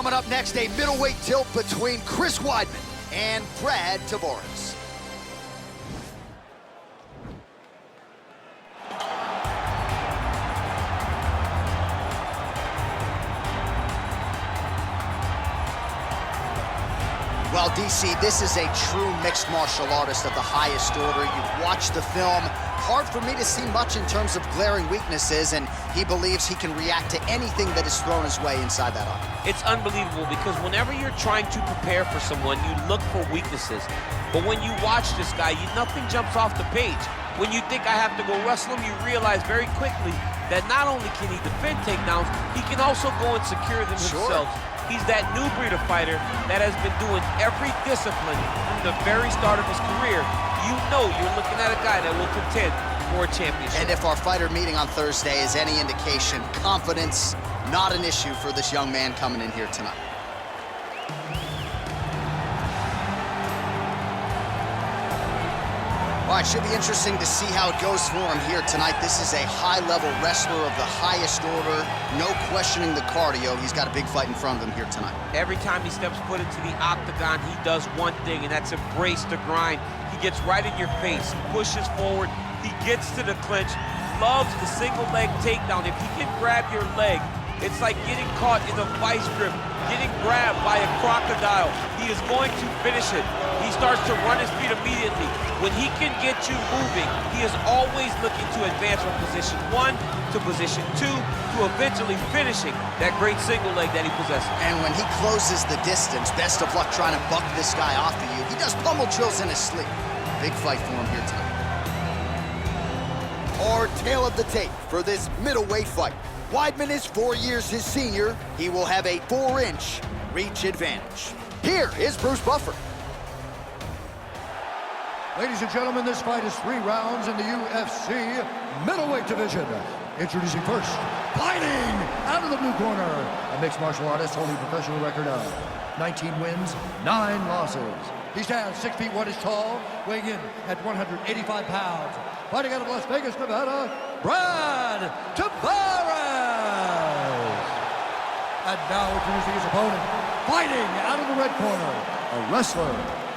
Coming up next, a middleweight tilt between Chris Weidman and Brad Tavares. Well, DC, this is a true mixed martial artist of the highest order. You've watched the film. Hard for me to see much in terms of glaring weaknesses, and he believes he can react to anything that is thrown his way inside that arm. It's unbelievable because whenever you're trying to prepare for someone, you look for weaknesses. But when you watch this guy, nothing jumps off the page. When you think I have to go wrestle him, you realize very quickly that not only can he defend takedowns, he can also go and secure them himself. He's that new breed of fighter that has been doing every discipline from the very start of his career. You know you're looking at a guy that will contend for a championship. And if our fighter meeting on Thursday is any indication, confidence, not an issue for this young man coming in here tonight. All right, should be interesting to see how it goes for him here tonight. This is a high-level wrestler of the highest order. No questioning the cardio. He's got a big fight in front of him here tonight. Every time he steps foot into the octagon, he does one thing, and that's embrace the grind. He gets right in your face. He pushes forward. He gets to the clinch. Loves the single leg takedown. If he can grab your leg, it's like getting caught in a vice grip, getting grabbed by a crocodile. He is going to finish it. He starts to run his feet immediately. When he can get you moving, he is always looking to advance from position 1 to position 2 to eventually finishing that great single leg that he possesses. And when he closes the distance, best of luck trying to buck this guy off of you. He does pummel drills in his sleep. Big fight for him here tonight. Our tale of the tape for this middleweight fight. Weidman is 4 years his senior. He will have a 4-inch reach advantage. Here is Bruce Buffer. Ladies and gentlemen, this fight is 3 rounds in the UFC middleweight division. Introducing first, fighting out of the blue corner, a mixed martial artist holding a professional record of 19 wins, 9 losses. He stands 6 feet 1 inch tall, weighing in at 185 pounds. Fighting out of Las Vegas, Nevada, Brad Tavares. And now introducing his opponent, fighting out of the red corner, a wrestler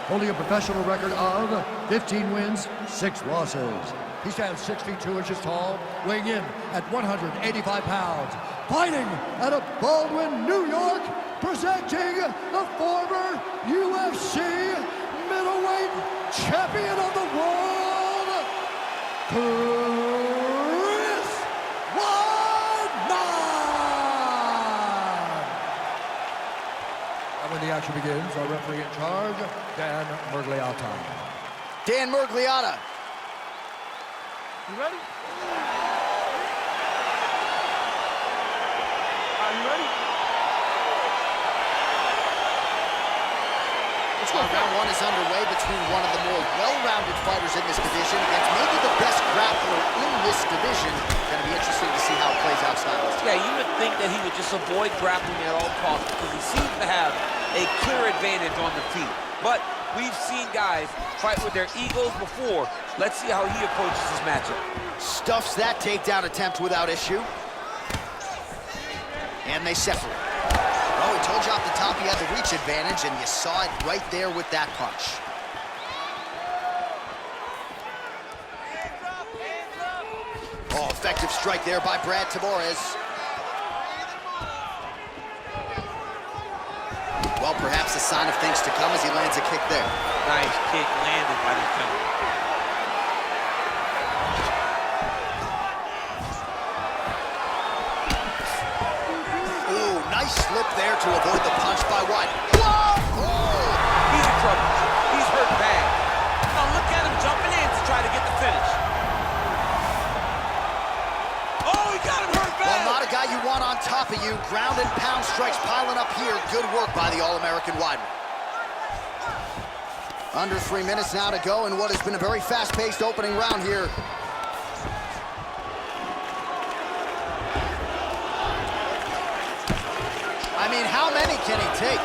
holding a professional record of 15 wins, 6 losses. He stands 6 feet 2 inches tall, weighing in at 185 pounds. Fighting out of Baldwin, New York, presenting the former UFC middleweight champion of the world, Chris Weidman! And when the action begins, our referee in charge, Dan Mergliotta. Dan Mergliotta. You ready? Are you ready? Let's go. Round 1 is underway between one of the more well-rounded fighters in this division against maybe the best grappler in this division. Going to be interesting to see how it plays out stylistically. Yeah, you would think that he would just avoid grappling at all costs because he seems to have a clear advantage on the feet. But we've seen guys fight with their egos before. Let's see how he approaches this matchup. Stuffs that takedown attempt without issue. And they separate. Oh, he told you off the top he had the reach advantage, and you saw it right there with that punch. Oh, effective strike there by Brad Tavares. Well, perhaps a sign of things to come as he lands a kick there. Nice kick landed by the counter. Ooh, nice slip there to avoid the punch by Weidman. Whoa! Oh! He's in trouble. He's hurt bad. Now look at him jumping in to try to get the finish. Oh, he got him hurt bad! Well, not a guy you want on top of you. Ground and pound strikes piling up here. Good work by the All-American Weidman. Under 3 minutes now to go in what has been a very fast-paced opening round here. I mean, how many can he take?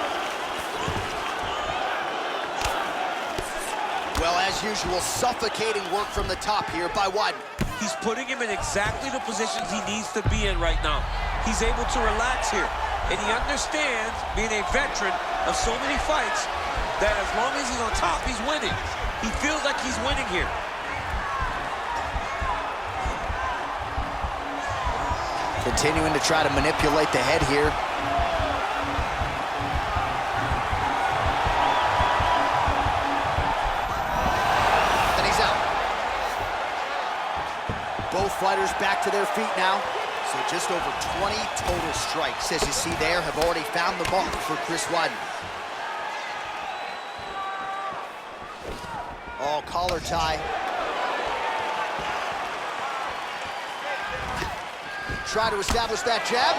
Well, as usual, suffocating work from the top here by Weidman. He's putting him in exactly the positions he needs to be in right now. He's able to relax here. And he understands, being a veteran of so many fights, that as long as he's on top, he's winning. He feels like he's winning here. Continuing to try to manipulate the head here. And he's out. Both fighters back to their feet now. So just over 20 total strikes, as you see there, have already found the mark for Chris Weidman. Oh, collar tie. Try to establish that jab.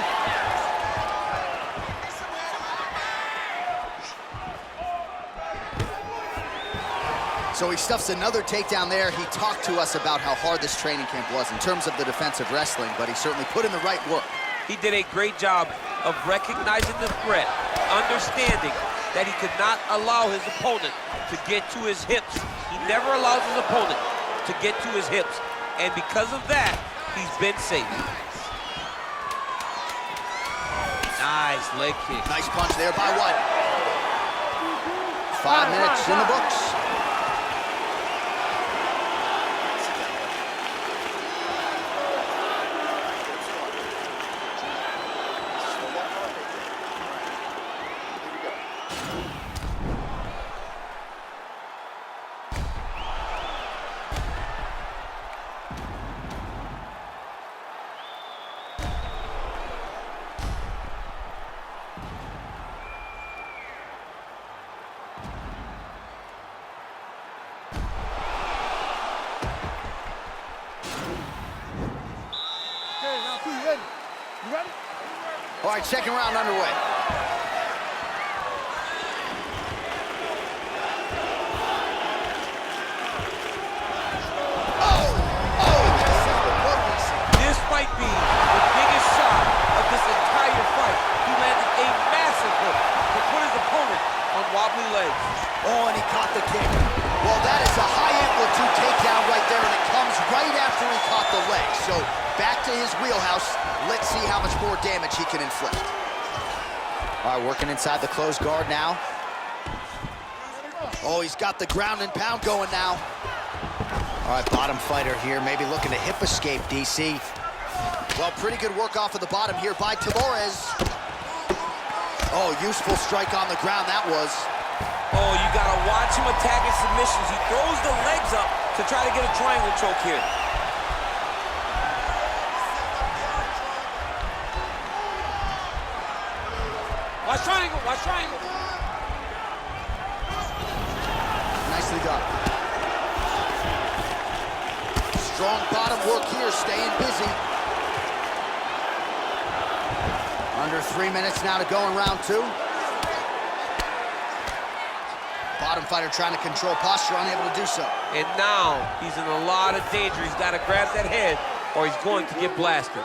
So he stuffs another takedown there. He talked to us about how hard this training camp was in terms of the defensive wrestling, but he certainly put in the right work. He did a great job of recognizing the threat, understanding that he could not allow his opponent to get to his hips. He never allows his opponent to get to his hips. And because of that, he's been safe. Nice leg kick. Nice punch there by Weidman. 5 minutes in the books. You ready? All right, second round underway. This might be the biggest shot of this entire fight. He landed a massive hook to put his opponent on wobbly legs. Oh, and he caught the kick. Well, that is a high-amplitude takedown right there, and it comes right after he caught the leg. So back to his wheelhouse. Let's see how much more damage he can inflict. All right, working inside the closed guard now. Oh, he's got the ground and pound going now. All right, bottom fighter here, maybe looking to hip escape, DC. Well, pretty good work off of the bottom here by Tavares. Oh, useful strike on the ground, that was. Oh, you gotta watch him attacking submissions. He throws the legs up to try to get a triangle choke here. Watch triangle, watch triangle. Nicely done. Strong bottom work here, staying busy. Under 3 minutes now to go in round two. Bottom fighter trying to control posture, unable to do so. And now he's in a lot of danger. He's got to grab that head or he's going to get blasted.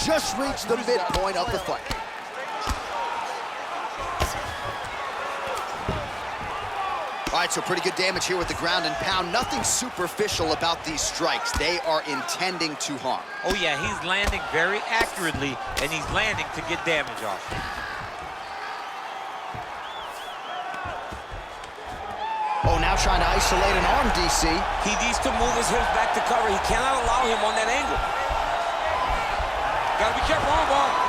Just reached the midpoint of the fight. All right, so pretty good damage here with the ground and pound. Nothing superficial about these strikes. They are intending to harm. Oh yeah, he's landing very accurately and he's landing to get damage off. Oh, now trying to isolate an arm, DC. He needs to move his hips back to cover. He cannot allow him on that angle. Gotta be careful, arm bar.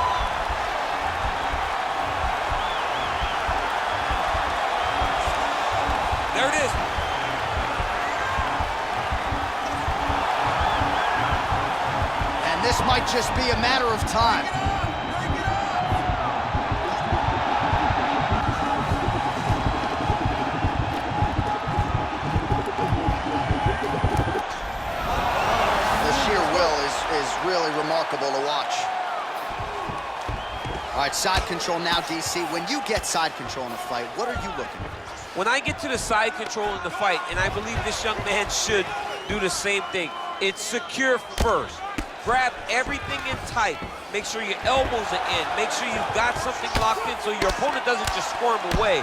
There it is. And this might just be a matter of time. The sheer will is really remarkable to watch. All right, side control now, DC. When you get side control in a fight, what are you looking for? When I get to the side control in the fight, and I believe this young man should do the same thing, it's secure first. Grab everything in tight. Make sure your elbows are in. Make sure you've got something locked in so your opponent doesn't just squirm away.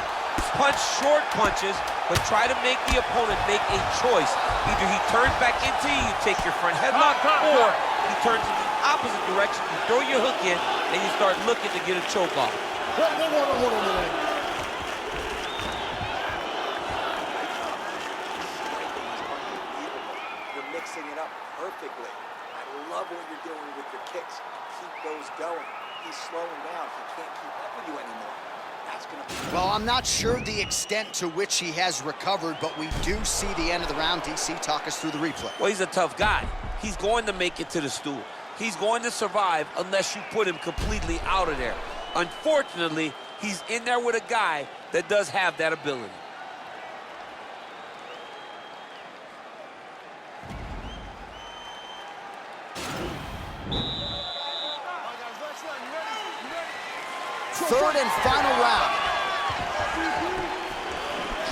Punch short punches, but try to make the opponent make a choice. Either he turns back into you take your front headlock, or he turns in the opposite direction, you throw your hook in, and you start looking to get a choke off. Hold on. You're mixing it up perfectly. I love what you're doing with your kicks. Keep those going. He's slowing down. He can't keep up with you anymore. That's gonna be... Well, I'm not sure the extent to which he has recovered, but we do see the end of the round. DC, talk us through the replay. Well, he's a tough guy. He's going to make it to the stool. He's going to survive unless you put him completely out of there. Unfortunately, he's in there with a guy that does have that ability. Third and final round.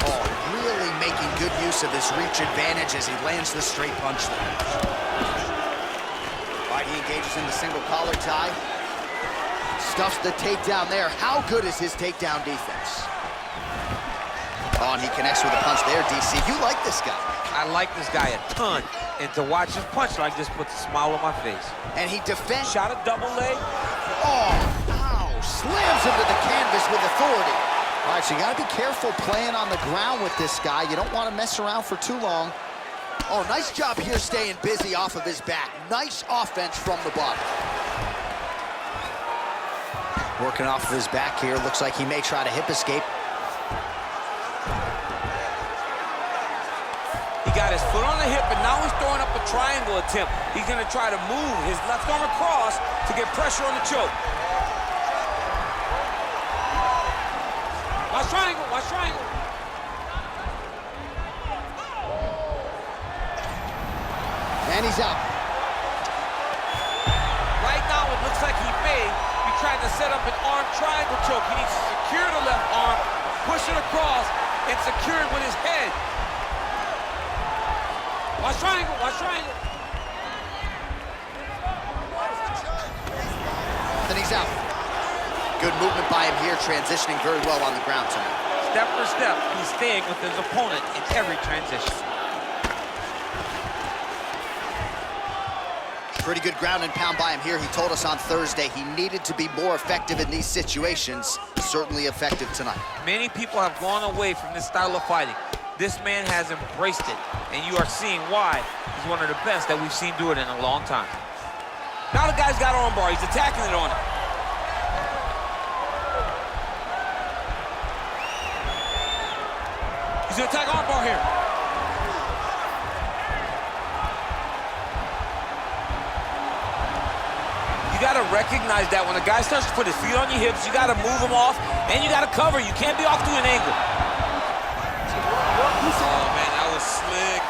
Oh, really making good use of his reach advantage as he lands the straight punch there. All right, he engages in the single collar tie. Stuffs the takedown there. How good is his takedown defense? Oh, and he connects with a punch there, DC. You like this guy. I like this guy a ton. And to watch his punch like this puts a smile on my face. And he defends. Shot a double leg. Oh, ow. Slams him to the canvas with authority. All right, so you got to be careful playing on the ground with this guy. You don't want to mess around for too long. Oh, nice job here staying busy off of his back. Nice offense from the bottom. Working off of his back here. Looks like he may try to hip escape. He got his foot on the hip, and now he's throwing up a triangle attempt. He's going to try to move his left arm across to get pressure on the choke. Watch triangle, watch triangle. And he's out. Right now, it looks like he may be trying to set up an arm triangle choke. He needs to secure the left arm, push it across, and secure it with his head. Watch triangle, watch triangle. Then he's out. Good movement by him here, transitioning very well on the ground tonight. Step for step, he's staying with his opponent in every transition. Pretty good ground and pound by him here. He told us on Thursday he needed to be more effective in these situations. Certainly effective tonight. Many people have gone away from this style of fighting. This man has embraced it, and you are seeing why he's one of the best that we've seen do it in a long time. Now the guy's got armbar. He's attacking it on him. He's gonna attack armbar here. You gotta recognize that when a guy starts to put his feet on your hips, you gotta move him off, and you gotta cover. You can't be off to an angle. Oh, man, that was slick.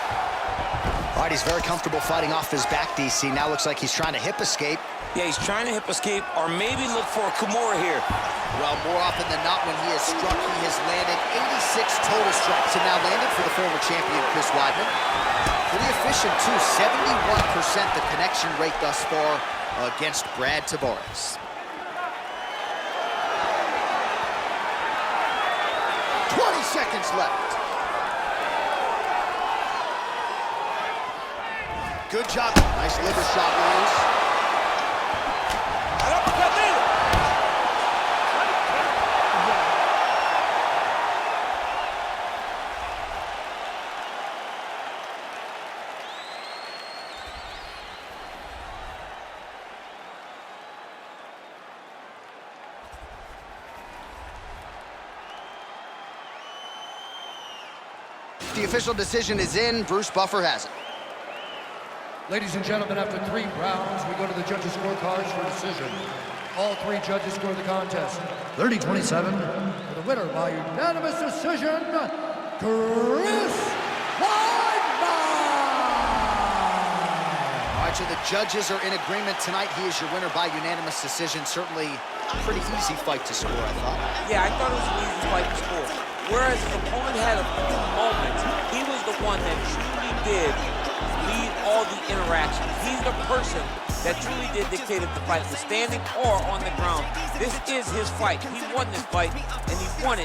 All right, he's very comfortable fighting off his back, DC. Now looks like he's trying to hip escape. Yeah, he's trying to hip escape or maybe look for a Kimura here. Well, more often than not, when he has struck, he has landed 86 total strikes and now landed for the former champion, Chris Weidman. Pretty efficient, too. 71% the connection rate thus far against Brad Tavares. 20 seconds left. Good job. Nice liver shot, Williams. The official decision is in. Bruce Buffer has it. Ladies and gentlemen, after 3 rounds, we go to the judges' scorecards for decision. All 3 judges score the contest 30-27 for the winner by unanimous decision, Chris Weidman! All right, so the judges are in agreement tonight. He is your winner by unanimous decision. Certainly a pretty easy fight to score, I thought. Yeah, I thought it was an easy fight to score. Whereas his opponent had a few moments, he was the one that truly did lead all the interactions. He's the person that truly did dictate if the fight was standing or on the ground. This is his fight. He won this fight, and he won it